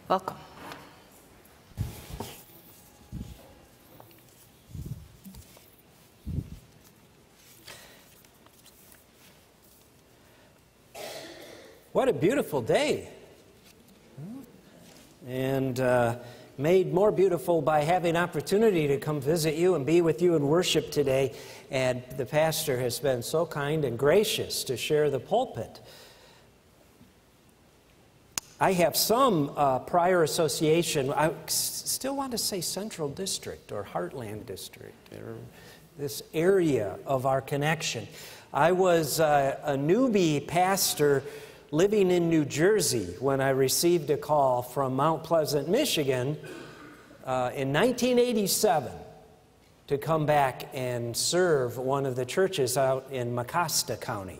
Welcome. What a beautiful day. And made more beautiful by having opportunity to come visit you and be with you in worship today. And the pastor has been so kind and gracious to share the pulpit. I have some prior association. I still want to say Central District or Heartland District, or this area of our connection. I was a newbie pastor living in New Jersey when I received a call from Mount Pleasant, Michigan in 1987 to come back and serve one of the churches out in Mecosta County.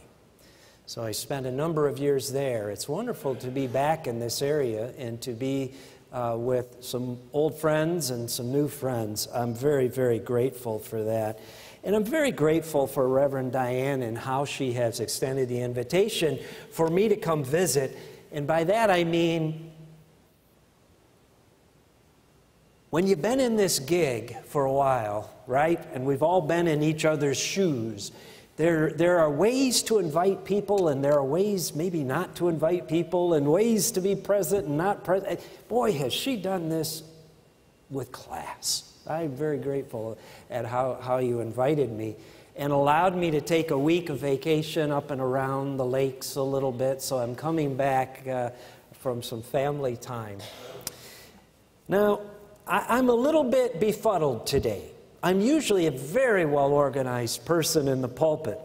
So I spent a number of years there. It's wonderful to be back in this area and to be with some old friends and some new friends. I'm very, very grateful for that. And I'm very grateful for Reverend Diane and how she has extended the invitation for me to come visit. And by that I mean, when you've been in this gig for a while, right, and we've all been in each other's shoes, there are ways to invite people, and there are ways maybe not to invite people, and ways to be present and not present. Boy, has she done this with class. I'm very grateful at how you invited me and allowed me to take a week of vacation up and around the lakes a little bit, so I'm coming back from some family time. Now, I'm a little bit befuddled today. I'm usually a very well-organized person in the pulpit,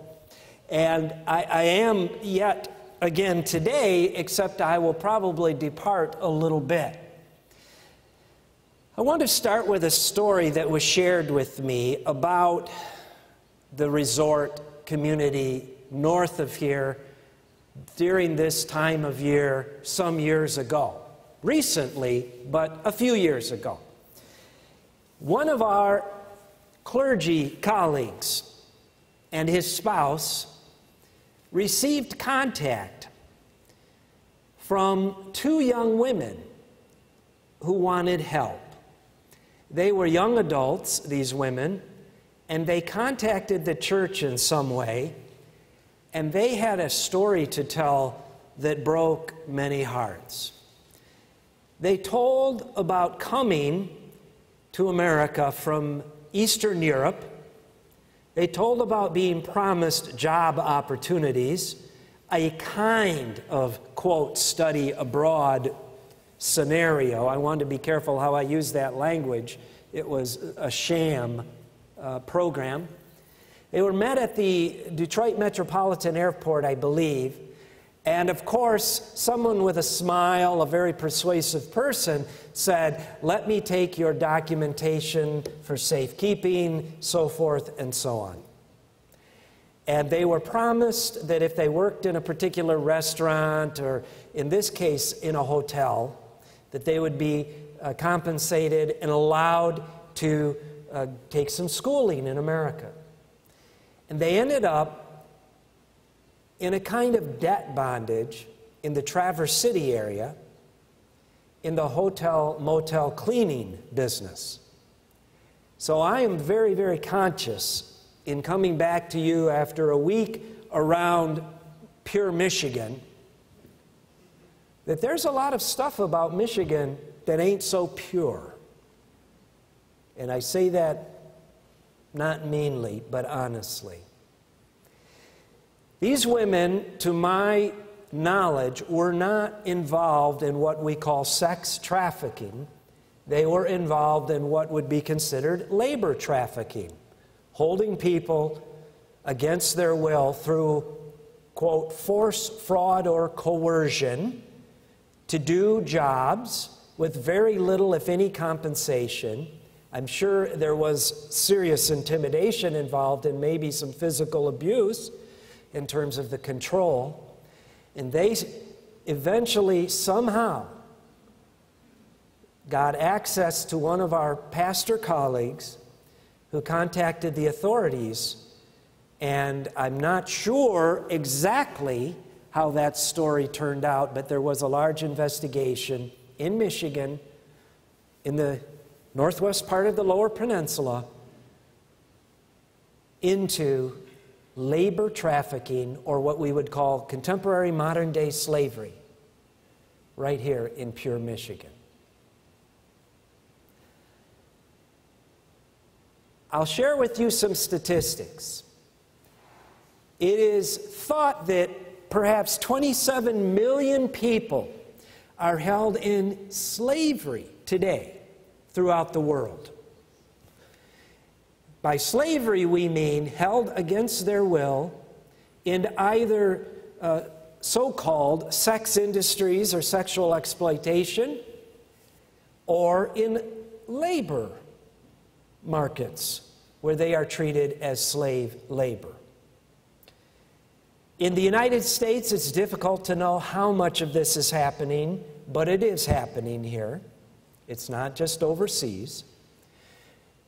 and I am yet again today, except I will probably depart a little bit. I want to start with a story that was shared with me about the resort community north of here during this time of year some years ago. Recently, but a few years ago. One of our clergy colleagues and his spouse received contact from two young women who wanted help. They were young adults, these women, and they contacted the church in some way, and they had a story to tell that broke many hearts. They told about coming to America from Eastern Europe. They told about being promised job opportunities, a kind of, quote, study abroad scenario. I wanted to be careful how I use that language. It was a sham program. They were met at the Detroit Metropolitan Airport, I believe, and of course, someone with a smile, a very persuasive person, said, "Let me take your documentation for safekeeping," so forth and so on. And they were promised that if they worked in a particular restaurant, or in this case, in a hotel, that they would be compensated and allowed to take some schooling in America. And they ended up in a kind of debt bondage in the Traverse City area in the hotel-motel cleaning business. So I am very, very conscious in coming back to you after a week around pure Michigan that there's a lot of stuff about Michigan that ain't so pure. And I say that not meanly, but honestly. These women, to my knowledge, were not involved in what we call sex trafficking. They were involved in what would be considered labor trafficking, holding people against their will through, quote, force, fraud, or coercion to do jobs with very little, if any, compensation. I'm sure there was serious intimidation involved and maybe some physical abuse in terms of the control. And they eventually, somehow, got access to one of our pastor colleagues who contacted the authorities. And I'm not sure exactly how that story turned out, but there was a large investigation, in Michigan, in the northwest part of the Lower Peninsula, into labor trafficking, or what we would call contemporary modern-day slavery, right here in pure Michigan. I'll share with you some statistics. It is thought that perhaps 27 million people are held in slavery today throughout the world. By slavery, we mean held against their will in either so-called sex industries or sexual exploitation, or in labor markets where they are treated as slave labor. In the United States, it's difficult to know how much of this is happening, but it is happening here. It's not just overseas.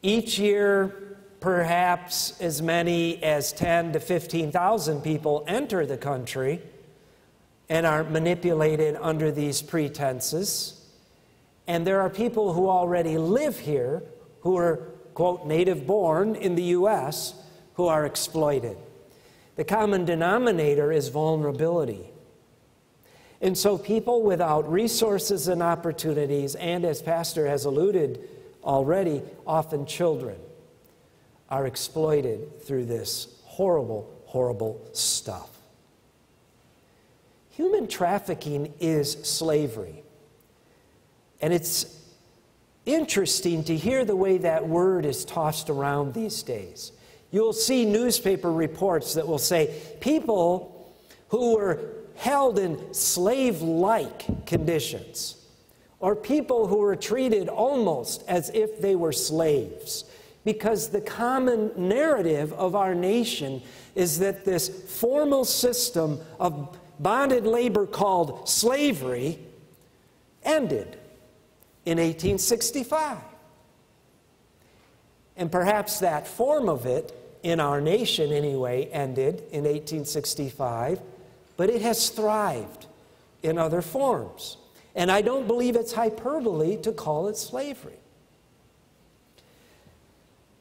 Each year, perhaps as many as 10,000 to 15,000 people enter the country and are manipulated under these pretenses. And there are people who already live here, who are, quote, native born in the U.S., who are exploited. The common denominator is vulnerability. And so people without resources and opportunities, and as Pastor has alluded already, often children, are exploited through this horrible, horrible stuff. Human trafficking is slavery. And it's interesting to hear the way that word is tossed around these days. You'll see newspaper reports that will say people who were held in slave-like conditions, or people who were treated almost as if they were slaves, because the common narrative of our nation is that this formal system of bonded labor called slavery ended in 1865. And perhaps that form of it, in our nation anyway, ended in 1865, but it has thrived in other forms. And I don't believe it's hyperbole to call it slavery.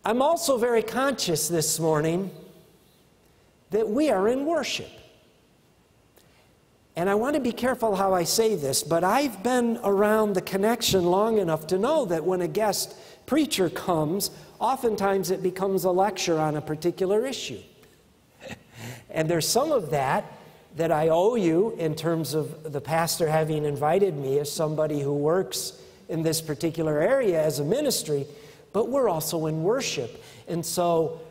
I'm also very conscious this morning that we are in worship. And I want to be careful how I say this, but I've been around the connection long enough to know that when a guest preacher comes, oftentimes it becomes a lecture on a particular issue. And there's some of that I owe you in terms of the pastor having invited me as somebody who works in this particular area as a ministry, but we're also in worship. And so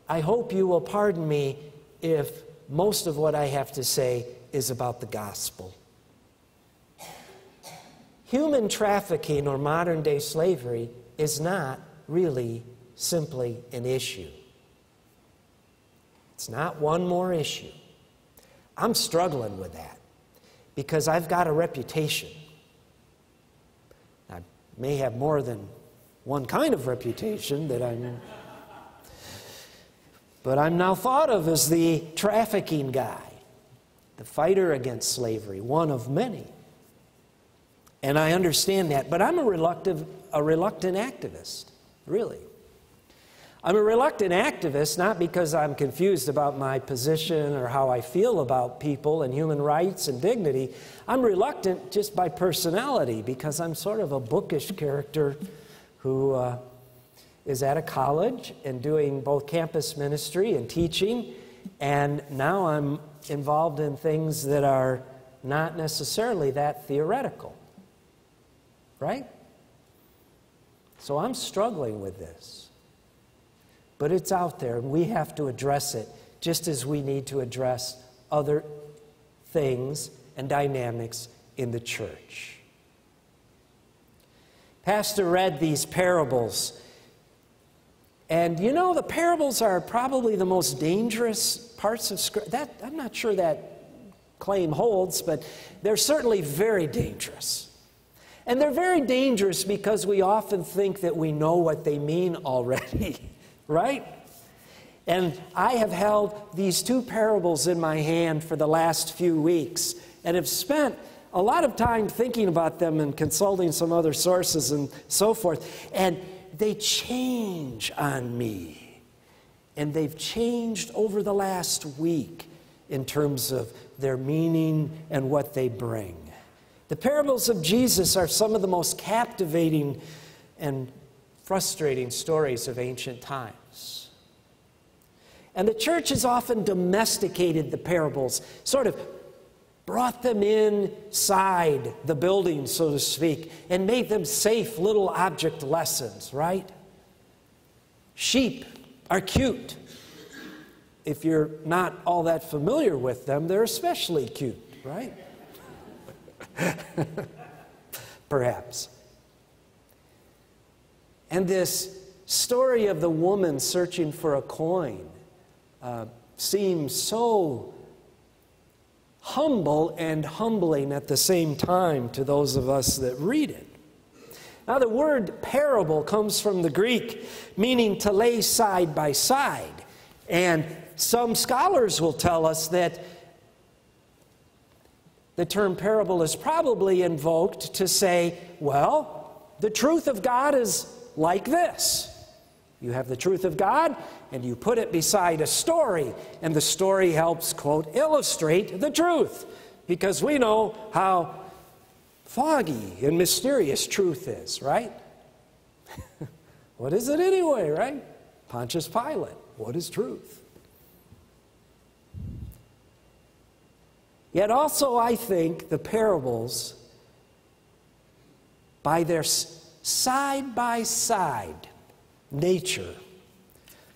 I hope you will pardon me if most of what I have to say is about the gospel. Human trafficking, or modern-day slavery, is not really simply an issue. It's not one more issue. I'm struggling with that because I've got a reputation. I may have more than one kind of reputation but I'm now thought of as the trafficking guy, the fighter against slavery, one of many. And I understand that, but I'm a reluctant activist, really. I'm a reluctant activist not because I'm confused about my position or how I feel about people and human rights and dignity. I'm reluctant just by personality because I'm sort of a bookish character who is at a college and doing both campus ministry and teaching, and now I'm involved in things that are not necessarily that theoretical, right? So I'm struggling with this. But it's out there, and we have to address it just as we need to address other things and dynamics in the church. Pastor read these parables, and you know, the parables are probably the most dangerous parts of Scripture. I'm not sure that claim holds, but they're certainly very dangerous. And they're very dangerous because we often think that we know what they mean already. Right? And I have held these two parables in my hand for the last few weeks and have spent a lot of time thinking about them and consulting some other sources and so forth, and they change on me. And they've changed over the last week in terms of their meaning and what they bring. The parables of Jesus are some of the most captivating and frustrating stories of ancient times. And the church has often domesticated the parables, sort of brought them inside the building, so to speak, and made them safe little object lessons, right? Sheep are cute. If you're not all that familiar with them, they're especially cute, right? Perhaps. And this story of the woman searching for a coin seems so humble and humbling at the same time to those of us that read it. Now, the word parable comes from the Greek, meaning to lay side by side. And some scholars will tell us that the term parable is probably invoked to say, well, the truth of God is like this. You have the truth of God, and you put it beside a story, and the story helps, quote, illustrate the truth, because we know how foggy and mysterious truth is, right? What is it anyway, right? Pontius Pilate, what is truth? Yet also, I think the parables, by their side-by-side nature,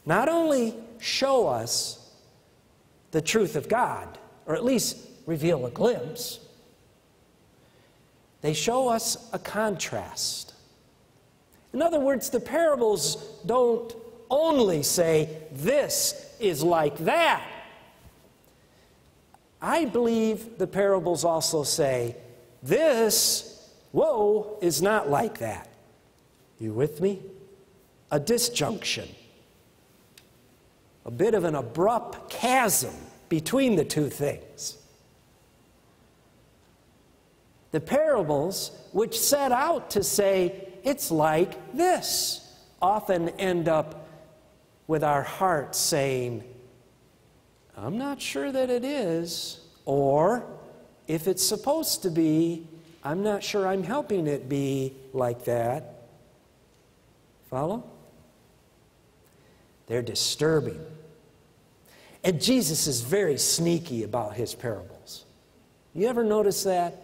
not only show us the truth of God, or at least reveal a glimpse, they show us a contrast. In other words, the parables don't only say, this is like that. I believe the parables also say, this, whoa, is not like that. You with me? A disjunction. A bit of an abrupt chasm between the two things. The parables, which set out to say, it's like this, often end up with our hearts saying, I'm not sure that it is, or if it's supposed to be, I'm not sure I'm helping it be like that. Follow? They're disturbing. And Jesus is very sneaky about his parables. You ever notice that?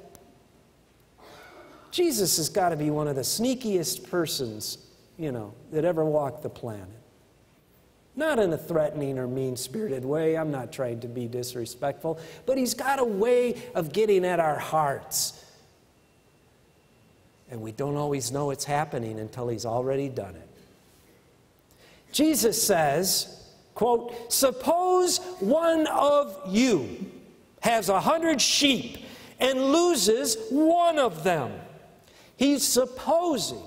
Jesus has got to be one of the sneakiest persons, that ever walked the planet. Not in a threatening or mean-spirited way. I'm not trying to be disrespectful. But he's got a way of getting at our hearts. And we don't always know it's happening until he's already done it. Jesus says, quote, suppose one of you has 100 sheep and loses one of them. He's supposing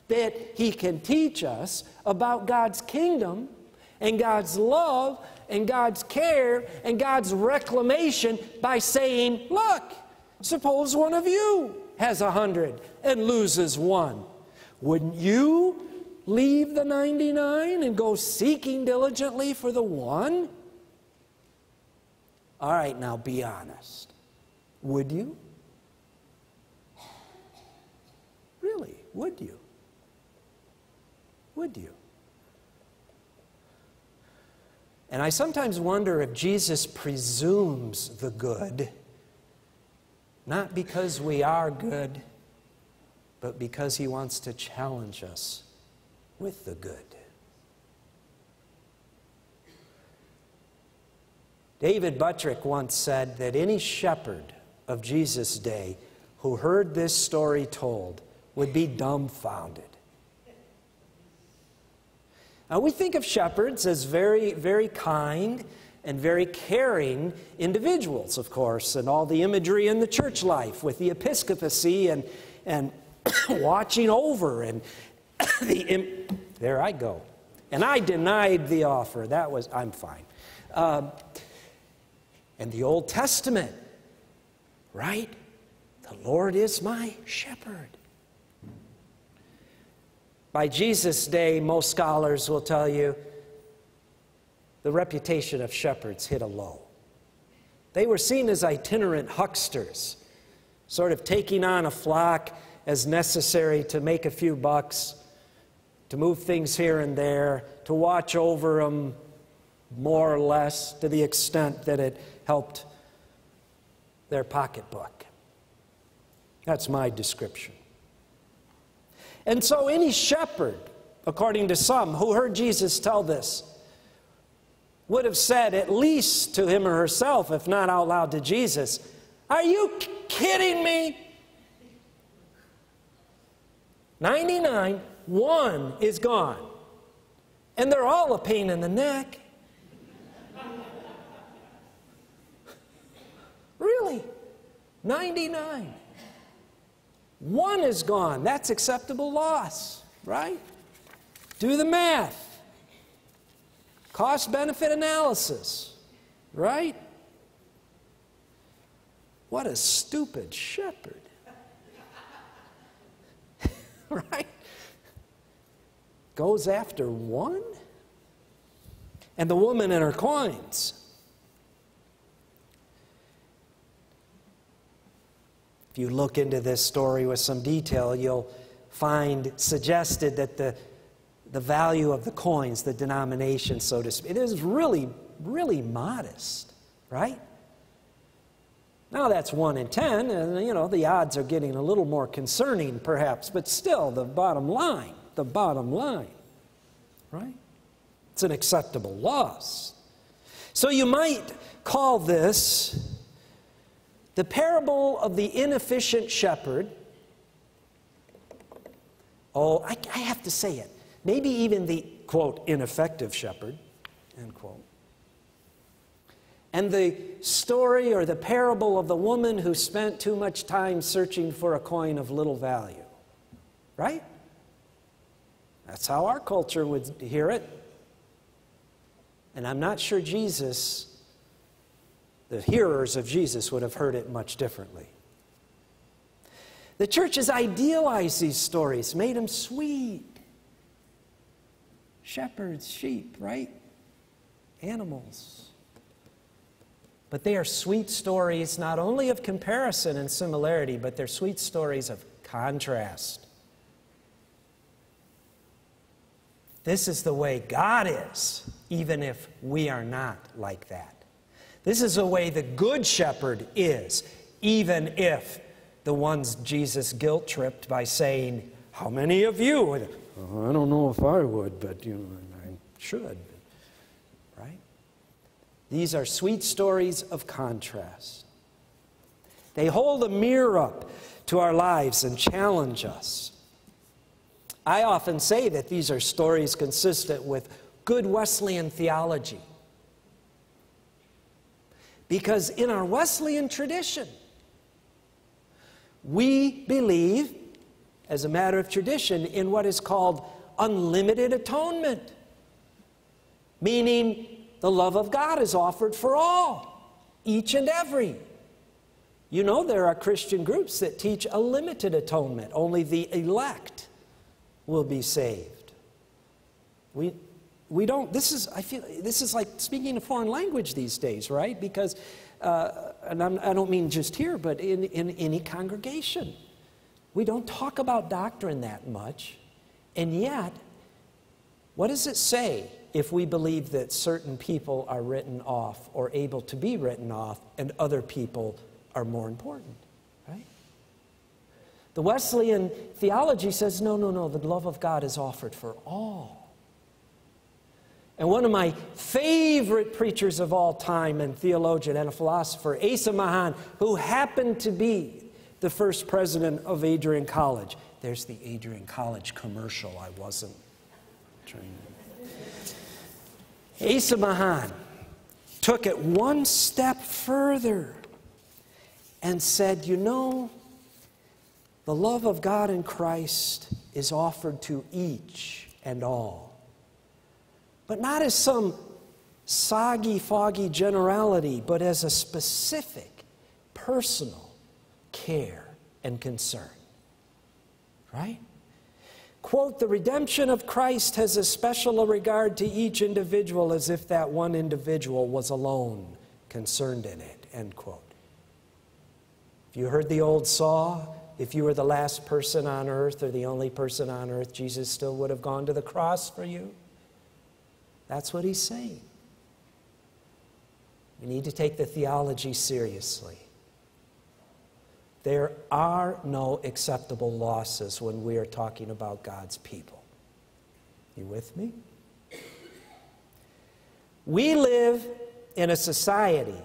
that he can teach us about God's kingdom and God's love and God's care and God's reclamation by saying, look, suppose one of you has 100 and loses one. Wouldn't you leave the 99 and go seeking diligently for the one? All right, now be honest. Would you? Really, would you? Would you? And I sometimes wonder if Jesus presumes the good, not because we are good, but because he wants to challenge us with the good. David Buttrick once said that any shepherd of Jesus' day who heard this story told would be dumbfounded. Now, we think of shepherds as very, very kind and very caring individuals, of course, and all the imagery in the church life with the episcopacy and watching over and there I go. And I denied the offer. I'm fine. And the Old Testament, right? The Lord is my shepherd. By Jesus' day, most scholars will tell you the reputation of shepherds hit a low. They were seen as itinerant hucksters, sort of taking on a flock as necessary to make a few bucks, to move things here and there, to watch over them more or less to the extent that it helped their pocketbook. That's my description. And so any shepherd, according to some who heard Jesus tell this, would have said at least to him or herself, if not out loud to Jesus, "Are you kidding me? 99, one is gone. And they're all a pain in the neck." Really? 99. One is gone. That's acceptable loss, right? Do the math. Cost-benefit analysis, right? What a stupid shepherd. Right? Goes after one? And the woman and her coins. If you look into this story with some detail, you'll find suggested that the value of the coins, the denomination, so to speak, it is really, really modest, right? Now that's 1 in 10, and you know, the odds are getting a little more concerning perhaps, but still the bottom line, right? It's an acceptable loss. So you might call this the parable of the inefficient shepherd. Oh, I have to say it. Maybe even the, quote, ineffective shepherd, end quote. And the story or the parable of the woman who spent too much time searching for a coin of little value. Right? That's how our culture would hear it. And I'm not sure Jesus, the hearers of Jesus, would have heard it much differently. The church has idealized these stories, made them sweet. Shepherds, sheep, right? Animals. But they are sweet stories not only of comparison and similarity, but they're sweet stories of contrast. This is the way God is, even if we are not like that. This is the way the good shepherd is, even if the ones Jesus guilt-tripped by saying, "How many of you?" Oh, I don't know if I would, but you know, I should. Right? These are sweet stories of contrast. They hold a mirror up to our lives and challenge us. I often say that these are stories consistent with good Wesleyan theology. Because in our Wesleyan tradition, we believe, as a matter of tradition, in what is called unlimited atonement. Meaning the love of God is offered for all, each and every. You know, there are Christian groups that teach a limited atonement. Only the elect will be saved. We don't, I feel this is like speaking a foreign language these days, right? Because, and I don't mean just here, but in any congregation. We don't talk about doctrine that much, and yet, what does it say if we believe that certain people are written off or able to be written off and other people are more important, right? The Wesleyan theology says, no, the love of God is offered for all. And one of my favorite preachers of all time and theologian and a philosopher, Asa Mahan, who happened to be the first president of Adrian College. There's the Adrian College commercial I wasn't trying to. Asa Mahan took it one step further and said, you know, the love of God in Christ is offered to each and all. But not as some soggy, foggy generality, but as a specific, personal care and concern. Right? Quote, the redemption of Christ has a special regard to each individual as if that one individual was alone concerned in it, end quote. If you heard the old saw, if you were the last person on earth or the only person on earth, Jesus still would have gone to the cross for you. That's what he's saying. We need to take the theology seriously. There are no acceptable losses when we are talking about God's people. You with me? We live in a society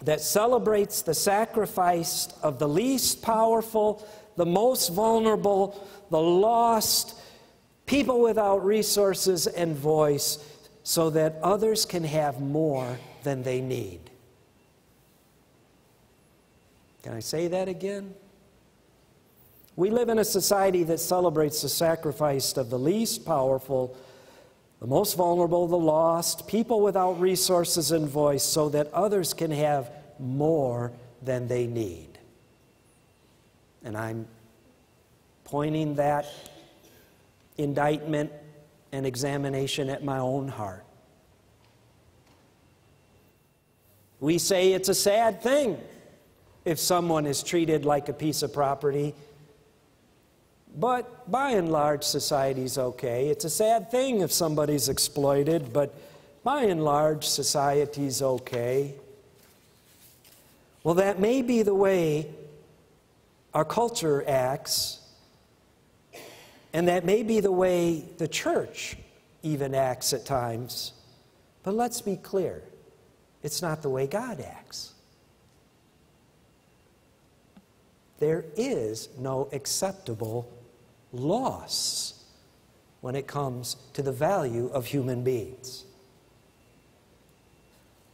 that celebrates the sacrifice of the least powerful, the most vulnerable, the lost, people without resources and voice, so that others can have more than they need. Can I say that again? We live in a society that celebrates the sacrifice of the least powerful, the most vulnerable, the lost, people without resources and voice, so that others can have more than they need. And I'm pointing that indictment and examination at my own heart. We say it's a sad thing if someone is treated like a piece of property, but by and large, society's okay. It's a sad thing if somebody's exploited, but by and large, society's okay. Well, that may be the way our culture acts, and that may be the way the church even acts at times. But let's be clear, it's not the way God acts. There is no acceptable loss when it comes to the value of human beings.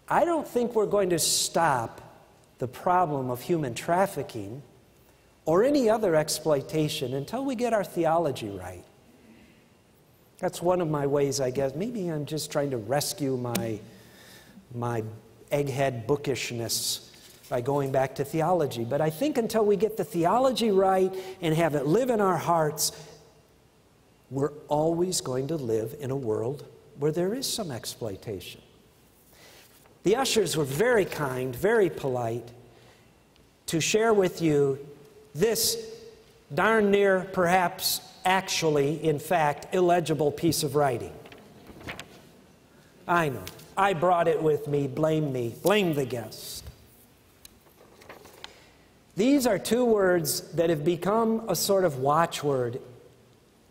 I don't think we're going to stop the problem of human trafficking or any other exploitation until we get our theology right. That's one of my ways, I guess. Maybe I'm just trying to rescue my egghead bookishness by going back to theology. But I think until we get the theology right and have it live in our hearts, we're always going to live in a world where there is some exploitation. The ushers were very kind, very polite, to share with you this darn near, perhaps actually, in fact, illegible piece of writing. I know. I brought it with me. Blame the guest. These are two words that have become a sort of watchword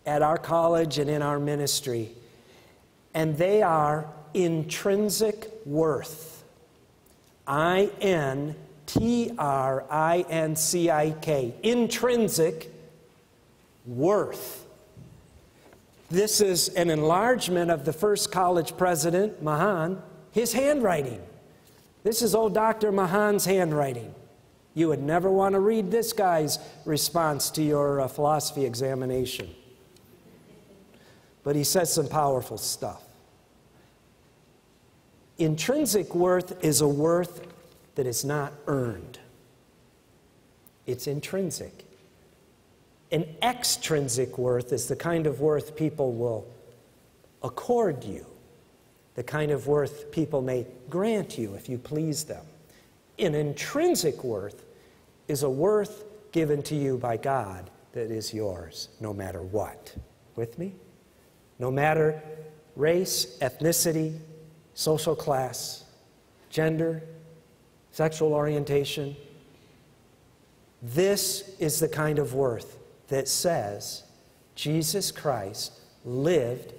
at our college and in our ministry, and they are intrinsic worth. I-N-T-R-I-N-C-I-K. Intrinsic worth. This is an enlargement of the first college president, Mahan, his handwriting. This is old Dr. Mahan's handwriting. You would never want to read this guy's response to your philosophy examination. But he says some powerful stuff. Intrinsic worth is a worth that is not earned. It's intrinsic. An extrinsic worth is the kind of worth people will accord you, the kind of worth people may grant you if you please them. An intrinsic worth is a worth given to you by God that is yours, no matter what. With me? No matter race, ethnicity, social class, gender, sexual orientation. This is the kind of worth that says Jesus Christ lived,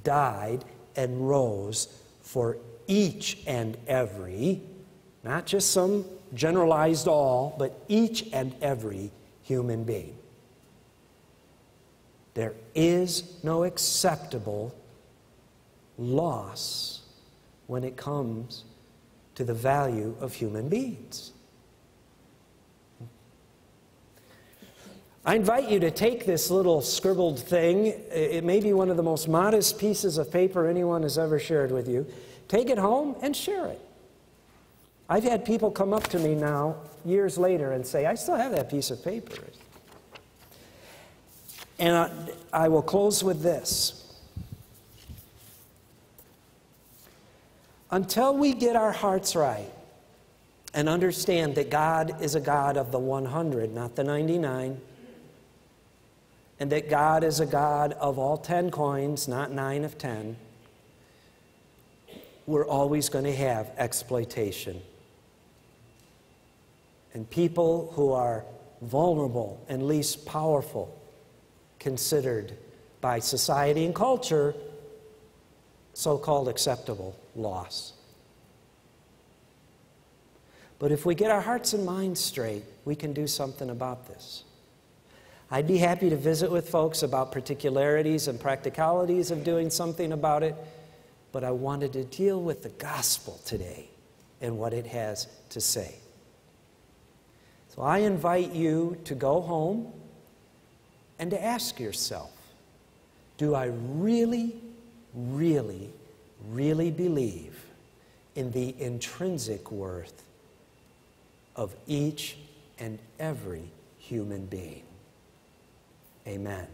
died, and rose for each and every, not just some generalized all, but each and every human being. There is no acceptable loss when it comes to the value of human beings. I invite you to take this little scribbled thing. It may be one of the most modest pieces of paper anyone has ever shared with you. Take it home and share it. I've had people come up to me now, years later, and say, I still have that piece of paper. And I will close with this. Until we get our hearts right and understand that God is a God of the 100, not the 99, and that God is a God of all 10 coins, not 9 of 10, we're always going to have exploitation. And people who are vulnerable and least powerful, considered by society and culture so-called acceptable loss. But if we get our hearts and minds straight, we can do something about this. I'd be happy to visit with folks about particularities and practicalities of doing something about it, but I wanted to deal with the gospel today and what it has to say. So I invite you to go home and to ask yourself, do I really, really, really believe in the intrinsic worth of each and every human being? Amen.